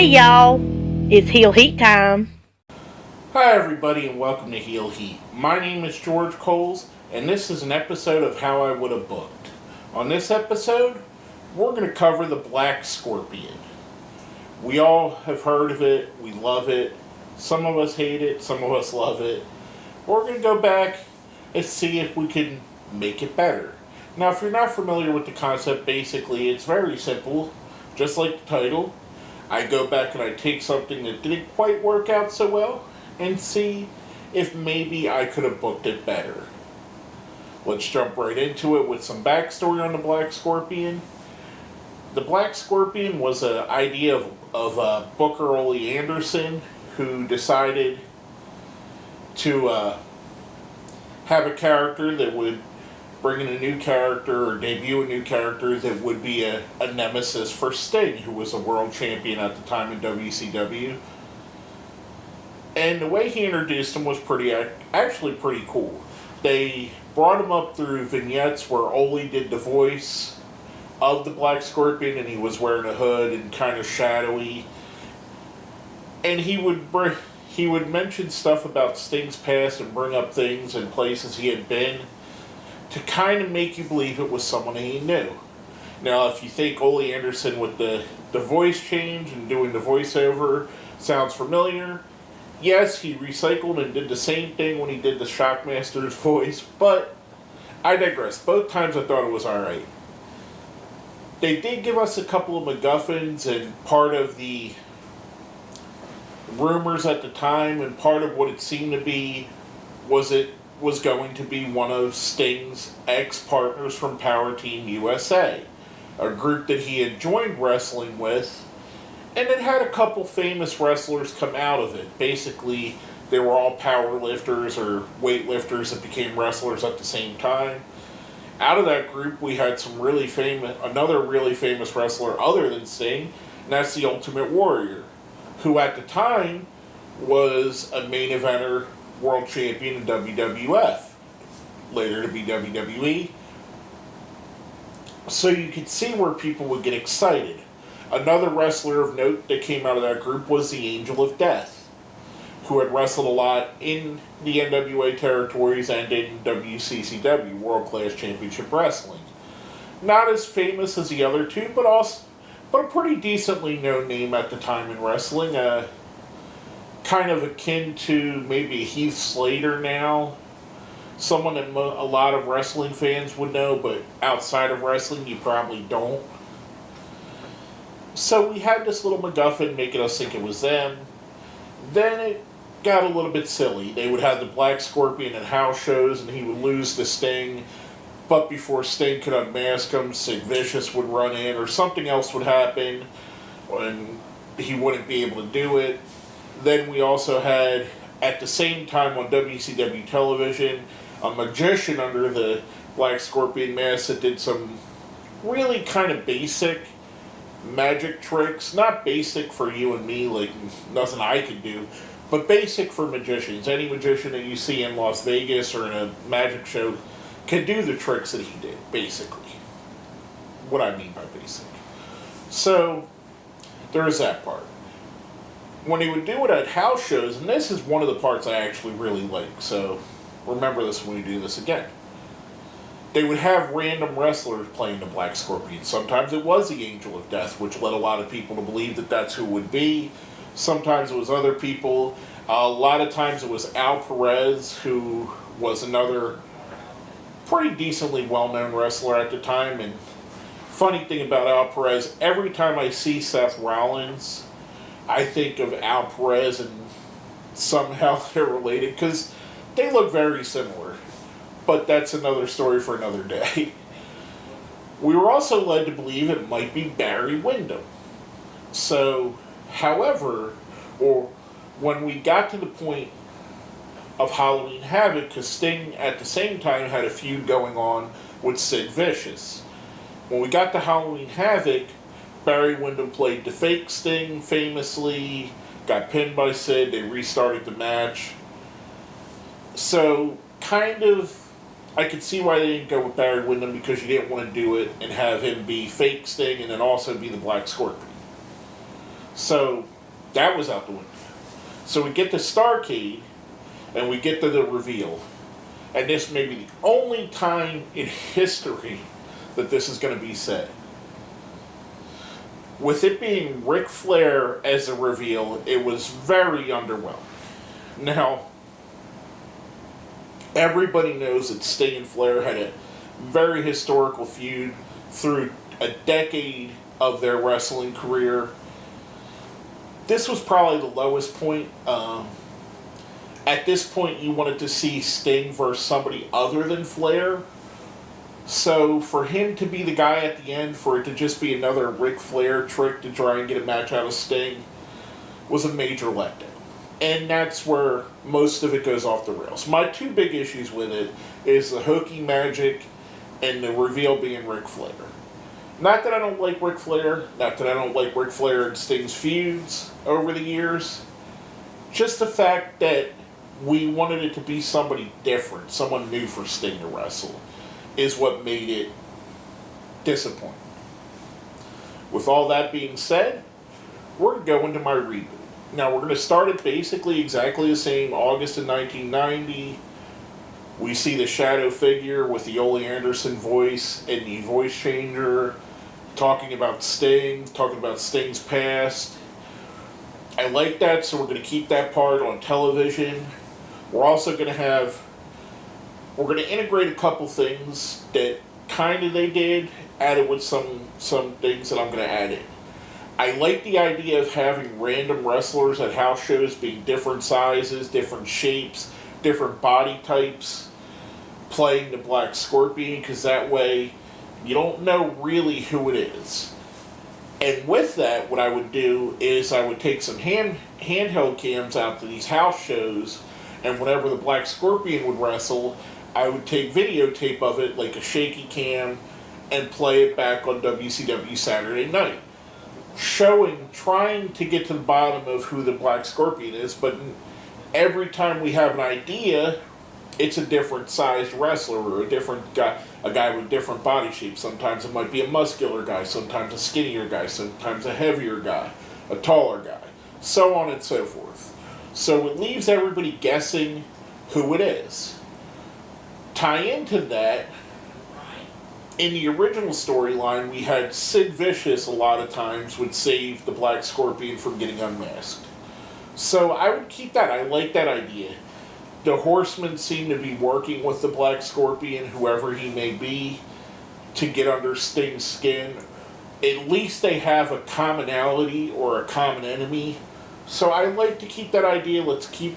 y'all, it's Heel Heat time. Hi everybody and welcome to Heel Heat. My name is George Coles and this is an episode of How I Would Have Booked. On this episode, we're going to cover the Black Scorpion. We all have heard of it, we love it, some of us hate it, some of us love it. We're going to go back and see if we can make it better. Now if you're not familiar with the concept, basically it's very simple, just like the title. I go back and I take something that didn't quite work out so well and see if maybe I could have booked it better. Let's jump right into it with some backstory on the Black Scorpion. The Black Scorpion was an idea of Booker Ole Anderson, who decided to have a character that would bring in a new character or debut a new character that would be a nemesis for Sting, who was a world champion at the time in WCW. And the way he introduced him was actually pretty cool. They brought him up through vignettes where Ole did the voice of the Black Scorpion and he was wearing a hood and kind of shadowy. And he would mention stuff about Sting's past and bring up things and places he had been to kind of make you believe it was someone he knew. Now, if you think Ole Anderson with the voice change and doing the voiceover sounds familiar, yes, he recycled and did the same thing when he did the Shockmaster's voice, but I digress. Both times I thought it was alright. They did give us a couple of MacGuffins, and part of the rumors at the time and part of what it seemed to be was it was going to be one of Sting's ex-partners from Power Team USA, a group that he had joined wrestling with, and it had a couple famous wrestlers come out of it. Basically, they were all power lifters or weightlifters that became wrestlers at the same time. Out of that group, we had another really famous wrestler other than Sting, and that's the Ultimate Warrior, who at the time was a main eventer world champion in WWF, later to be WWE. So you could see where people would get excited. Another wrestler of note that came out of that group was the Angel of Death, who had wrestled a lot in the NWA territories and in WCCW, World Class Championship Wrestling. Not as famous as the other two, but a pretty decently known name at the time in wrestling. Kind of akin to maybe Heath Slater now. Someone that a lot of wrestling fans would know, but outside of wrestling you probably don't. So we had this little MacGuffin making us think it was them. Then it got a little bit silly. They would have the Black Scorpion at house shows and he would lose to Sting. But before Sting could unmask him, Sid Vicious would run in or something else would happen and he wouldn't be able to do it. Then we also had, at the same time on WCW television, a magician under the Black Scorpion mask that did some really kind of basic magic tricks. Not basic for you and me, like nothing I could do, but basic for magicians. Any magician that you see in Las Vegas or in a magic show can do the tricks that he did, basically. What I mean by basic. So, there is that part. When he would do it at house shows, and this is one of the parts I actually really like, so remember this when we do this again. They would have random wrestlers playing the Black Scorpion. Sometimes it was the Angel of Death, which led a lot of people to believe that that's who it would be. Sometimes it was other people. A lot of times it was Al Perez, who was another pretty decently well-known wrestler at the time. And funny thing about Al Perez, every time I see Seth Rollins, I think of Al Perez and somehow they're related because they look very similar. But that's another story for another day. We were also led to believe it might be Barry Windham. So, however, or when we got to the point of Halloween Havoc, because Sting at the same time had a feud going on with Sid Vicious. When we got to Halloween Havoc, Barry Windham played the fake Sting famously, got pinned by Sid, they restarted the match. So, kind of, I could see why they didn't go with Barry Windham, because you didn't want to do it and have him be fake Sting and then also be the Black Scorpion. So, That was out the window. So we get to Starcade, and we get to the reveal. And this may be the only time in history that this is going to be said. With it being Ric Flair as a reveal, it was very underwhelming. Now, everybody knows that Sting and Flair had a very historical feud through a decade of their wrestling career. This was probably the lowest point. At this point, you wanted to see Sting versus somebody other than Flair. So for him to be the guy at the end, for it to just be another Ric Flair trick to try and get a match out of Sting, was a major letdown. And that's where most of it goes off the rails. My two big issues with it is the hokey magic and the reveal being Ric Flair. Not that I don't like Ric Flair, not that I don't like Ric Flair and Sting's feuds over the years. Just the fact that we wanted it to be somebody different, someone new for Sting to wrestle, is what made it disappointing. With all that being said, we're going to go into my reboot. Now, we're going to start it basically exactly the same, August of 1990. We see the shadow figure with the Ole Anderson voice and the voice changer talking about Sting, talking about Sting's past. I like that, so we're going to keep that part on television. We're also going to integrate a couple things that kind of they did, added with some things that I'm going to add in. I like the idea of having random wrestlers at house shows being different sizes, different shapes, different body types, playing the Black Scorpion, because that way you don't know really who it is. And with that, what I would do is I would take some handheld cams out to these house shows, and whenever the Black Scorpion would wrestle, I would take videotape of it, like a shaky cam, and play it back on WCW Saturday Night. Trying to get to the bottom of who the Black Scorpion is, but every time we have an idea, it's a different sized wrestler or a different guy, a guy with different body shape. Sometimes it might be a muscular guy, sometimes a skinnier guy, sometimes a heavier guy, a taller guy, so on and so forth. So it leaves everybody guessing who it is. Tie into that, in the original storyline, we had Sid Vicious a lot of times would save the Black Scorpion from getting unmasked. So I would keep that. I like that idea. The Horsemen seem to be working with the Black Scorpion, whoever he may be, to get under Sting's skin. At least they have a commonality or a common enemy. So I like to keep that idea. Let's keep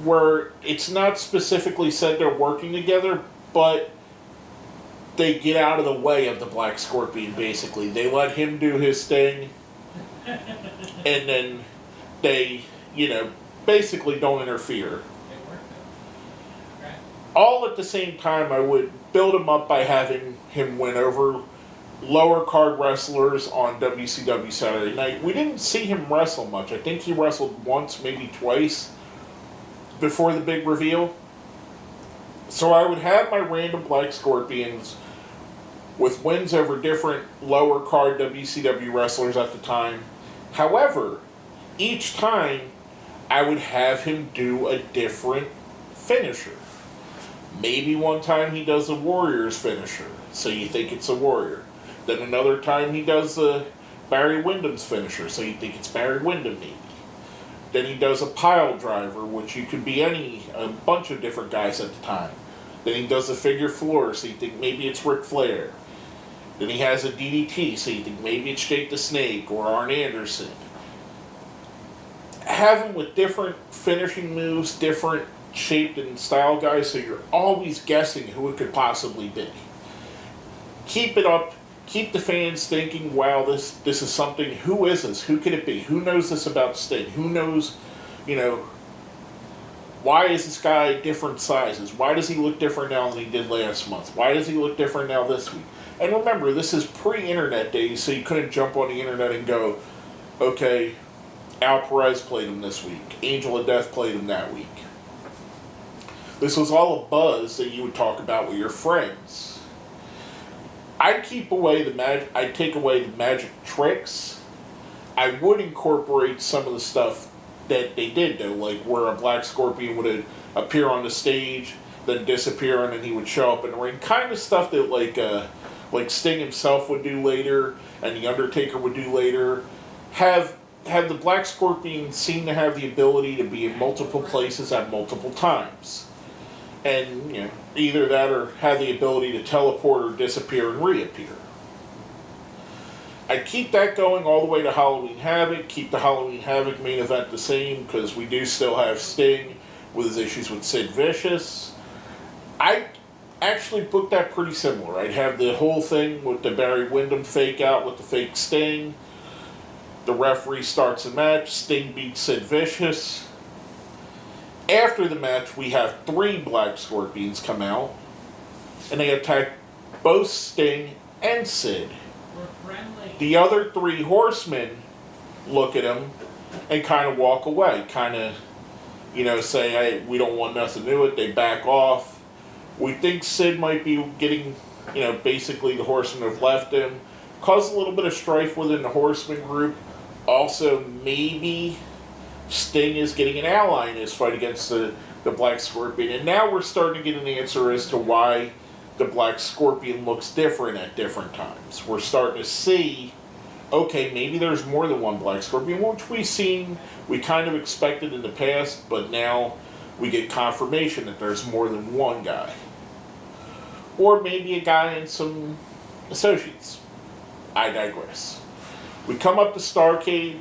where it's not specifically said they're working together, but they get out of the way of the Black Scorpion, basically. They let him do his thing, and then they, basically don't interfere. All at the same time, I would build him up by having him win over lower card wrestlers on WCW Saturday Night. We didn't see him wrestle much. I think he wrestled once, maybe twice, before the big reveal. So I would have my random Black Scorpions with wins over different lower card WCW wrestlers at the time. However, each time I would have him do a different finisher. Maybe one time he does a Warrior's finisher, so you think it's a Warrior. Then another time he does a Barry Windham's finisher, so you think it's Barry Windham maybe. Then he does a pile driver, which you could be a bunch of different guys at the time. Then he does a figure floor, so you think maybe it's Ric Flair. Then he has a DDT, so you think maybe it's Jake the Snake or Arn Anderson. Have him with different finishing moves, different shaped and style guys, so you're always guessing who it could possibly be. Keep it up. Keep the fans thinking, wow, this is something. Who is this? Who could it be? Who knows this about Sting? Who knows, why is this guy different sizes? Why does he look different now than he did last month? Why does he look different now this week? And remember, this is pre-internet days, so you couldn't jump on the internet and go, okay, Al Perez played him this week. Angel of Death played him that week. This was all a buzz that you would talk about with your friends. I'd take away the magic tricks, I would incorporate some of the stuff that they did though, like where a Black Scorpion would appear on the stage, then disappear, and then he would show up in the ring. Kind of stuff that like Sting himself would do later, and the Undertaker would do later. Have the Black Scorpion seem to have the ability to be in multiple places at multiple times, and either that or have the ability to teleport or disappear and reappear. I'd keep that going all the way to Halloween Havoc. Keep the Halloween Havoc main event the same because we do still have Sting with his issues with Sid Vicious. I'd actually book that pretty similar. I'd have the whole thing with the Barry Windham fake out with the fake Sting. The referee starts a match. Sting beats Sid Vicious. After the match, we have 3 Black Scorpions come out, and they attack both Sting and Sid. The other 3 horsemen look at him and kind of walk away, kind of, say, hey, we don't want nothing to do with it. They back off. We think Sid might be getting, basically the horsemen have left him. Caused a little bit of strife within the horseman group. Also, maybe Sting is getting an ally in his fight against the Black Scorpion. And now we're starting to get an answer as to why the Black Scorpion looks different at different times. We're starting to see, okay, maybe there's more than one Black Scorpion, which we kind of expected in the past, but now we get confirmation that there's more than one guy. Or maybe a guy and some associates. I digress. We come up to Starrcade,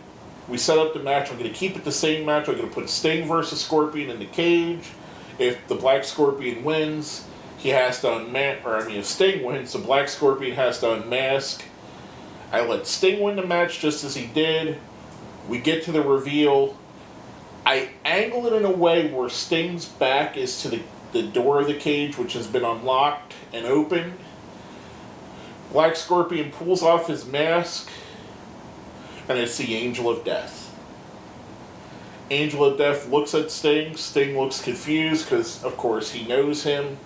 we set up the match. I'm going to keep it the same match. I'm going to put Sting versus Scorpion in the cage. If the Black Scorpion wins, he has to if Sting wins, the Black Scorpion has to unmask. I let Sting win the match just as he did. We get to the reveal. I angle it in a way where Sting's back is to the door of the cage, which has been unlocked and opened. Black Scorpion pulls off his mask, and it's the Angel of Death. Angel of Death looks at Sting. Sting looks confused because, of course, he knows him.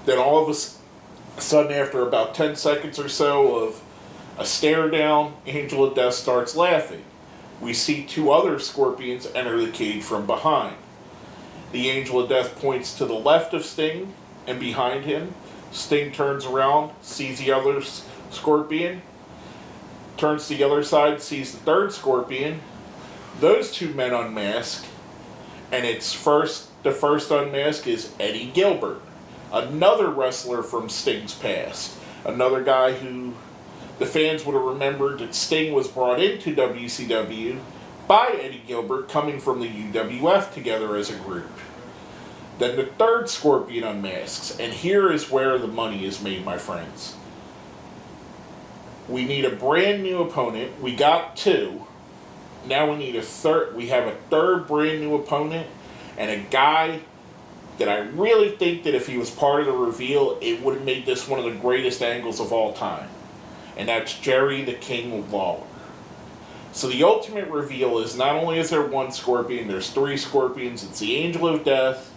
Then all of a sudden, after about 10 seconds or so of a stare down, Angel of Death starts laughing. We see 2 other Scorpions enter the cage from behind. The Angel of Death points to the left of Sting and behind him. Sting turns around, sees the other Scorpion, turns to the other side, sees the 3rd Scorpion. Those 2 men unmask, and the first unmask is Eddie Gilbert, another wrestler from Sting's past, another guy who the fans would have remembered that Sting was brought into WCW by Eddie Gilbert coming from the UWF together as a group. Then the 3rd Scorpion unmasks, and here is where the money is made, my friends. We need a brand new opponent. We got 2. Now we need a 3rd. We have a 3rd brand new opponent, and a guy that I really think that if he was part of the reveal, it would have made this one of the greatest angles of all time. And that's Jerry the King Lawler. So the ultimate reveal is not only is there 1 Scorpion, there's 3 Scorpions. It's the Angel of Death,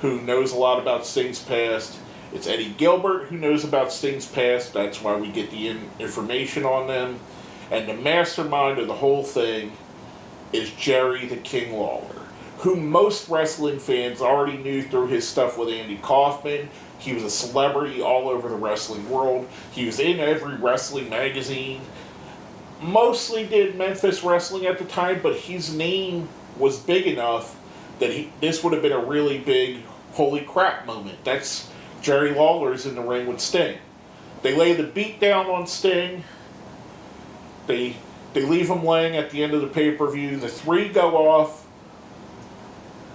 who knows a lot about Sting's past. It's Eddie Gilbert, who knows about Sting's past. That's why we get the information on them. And the mastermind of the whole thing is Jerry the King Lawler, who most wrestling fans already knew through his stuff with Andy Kaufman. He was a celebrity all over the wrestling world. He was in every wrestling magazine. Mostly did Memphis wrestling at the time, but his name was big enough that this would have been a really big holy crap moment. That's Jerry Lawler's in the ring with Sting. They lay the beat down on Sting. They leave him laying at the end of the pay-per-view. The 3 go off.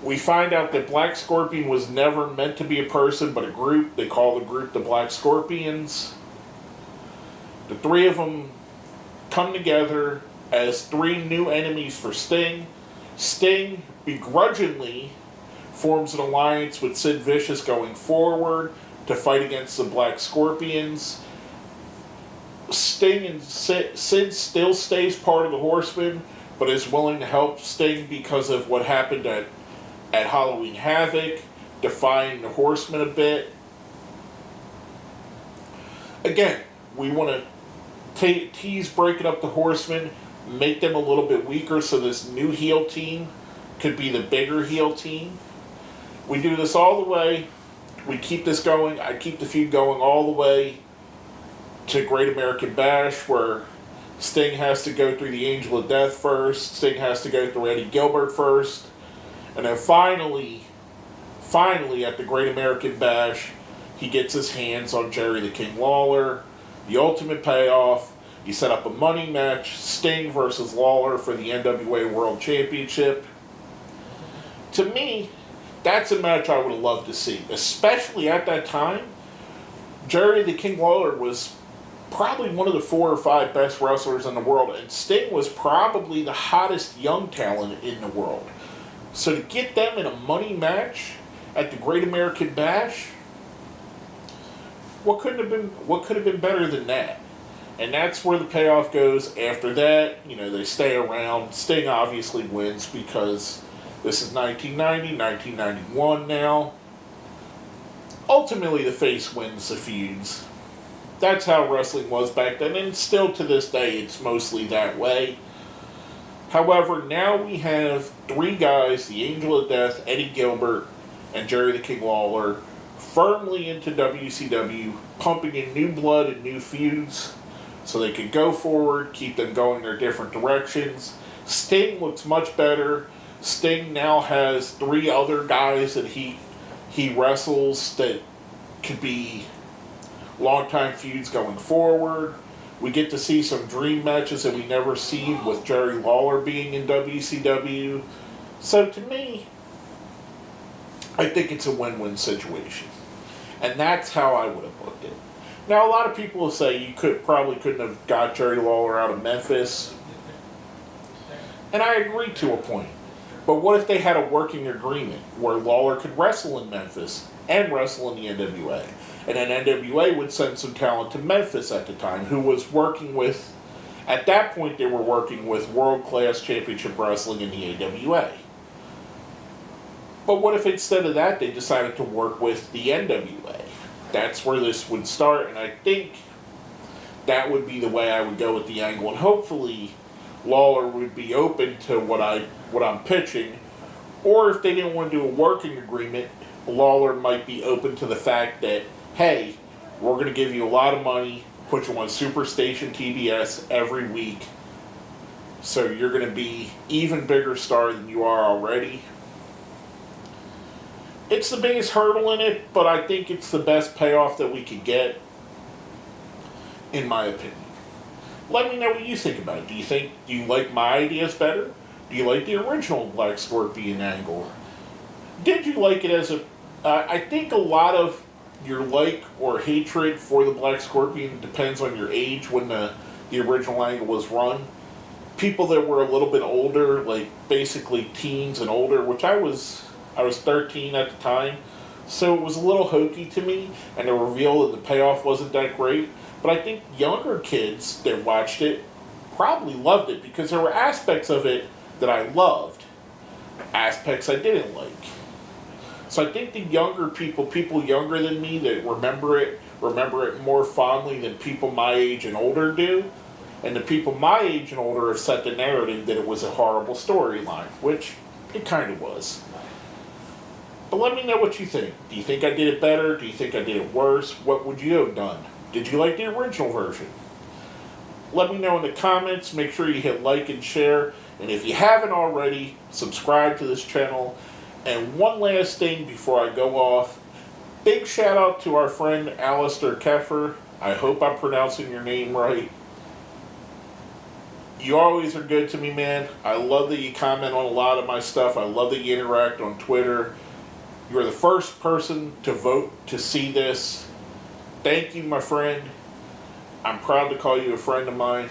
We find out that Black Scorpion was never meant to be a person, but a group. They call the group the Black Scorpions. The 3 of them come together as 3 new enemies for Sting. Sting begrudgingly forms an alliance with Sid Vicious going forward to fight against the Black Scorpions. Sting and Sid still stays part of the Horsemen, but is willing to help Sting because of what happened at Halloween Havoc, defying the Horsemen a bit. Again, we want to tease breaking up the Horsemen. make them a little bit weaker so this new heel team could be the bigger heel team. We do this all the way. We keep this going. I keep the feud going all the way to Great American Bash, where Sting has to go through the Angel of Death first. Sting has to go through Eddie Gilbert first. And then finally, at the Great American Bash, he gets his hands on Jerry the King Lawler. The ultimate payoff. You set up a money match, Sting versus Lawler for the NWA World Championship. To me, that's a match I would have loved to see. Especially at that time, Jerry the King Lawler was probably one of the 4 or 5 best wrestlers in the world, and Sting was probably the hottest young talent in the world. So to get them in a money match at the Great American Bash, what could have been better than that? And that's where the payoff goes. After that, they stay around. Sting obviously wins because this is 1990, 1991 now. Ultimately, the face wins the feuds. That's how wrestling was back then, and still to this day, it's mostly that way. However, now we have 3 guys, the Angel of Death, Eddie Gilbert, and Jerry the King Lawler, firmly into WCW, pumping in new blood and new feuds so they could go forward, keep them going their different directions. Sting looks much better. Sting now has 3 other guys that he wrestles that could be long-time feuds going forward. We get to see some dream matches that we never see with Jerry Lawler being in WCW. So to me, I think it's a win-win situation. And that's how I would have booked it. Now, a lot of people will say you probably couldn't have got Jerry Lawler out of Memphis. And I agree to a point. But what if they had a working agreement where Lawler could wrestle in Memphis and wrestle in the NWA? And then NWA would send some talent to Memphis at the time who was working with, at that point they were working with world-class championship wrestling in the AWA. But what if instead of that they decided to work with the NWA? That's where this would start, and I think that would be the way I would go with the angle. And hopefully Lawler would be open to what I'm pitching. Or if they didn't want to do a working agreement, Lawler might be open to the fact that, hey, we're going to give you a lot of money, put you on Superstation TBS every week, so you're going to be even bigger star than you are already. It's the biggest hurdle in it, but I think it's the best payoff that we could get, in my opinion. Let me know what you think about it. Do you like my ideas better? Do you like the original Black Scorpion angle? Did you like it as I think a lot of your like or hatred for the Black Scorpion depends on your age when the original angle was run. People that were a little bit older, like basically teens and older, which I was 13 at the time, so it was a little hokey to me, and the reveal that the payoff wasn't that great. But I think younger kids that watched it probably loved it because there were aspects of it that I loved, aspects I didn't like. So I think the younger people younger than me that remember it more fondly than people my age and older do. And the people my age and older have set the narrative that it was a horrible storyline, which it kind of was. But let me know what you think. Do you think I did it better? Do you think I did it worse? What would you have done? Did you like the original version? Let me know in the comments. Make sure you hit like and share. And if you haven't already, subscribe to this channel. And one last thing before I go off. Big shout out to our friend Alistair Keffer. I hope I'm pronouncing your name right. You always are good to me, man. I love that you comment on a lot of my stuff. I love that you interact on Twitter. You're the first person to vote to see this. Thank you, my friend. I'm proud to call you a friend of mine.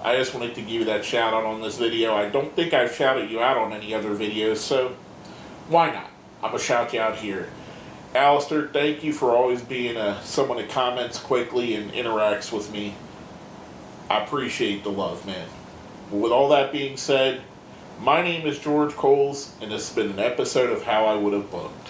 I just wanted to give you that shout out on this video. I don't think I've shouted you out on any other videos, so why not? I'm going to shout you out here. Alistair, thank you for always being someone that comments quickly and interacts with me. I appreciate the love, man. But with all that being said, my name is George Coles, and this has been an episode of How I Would Have Booked.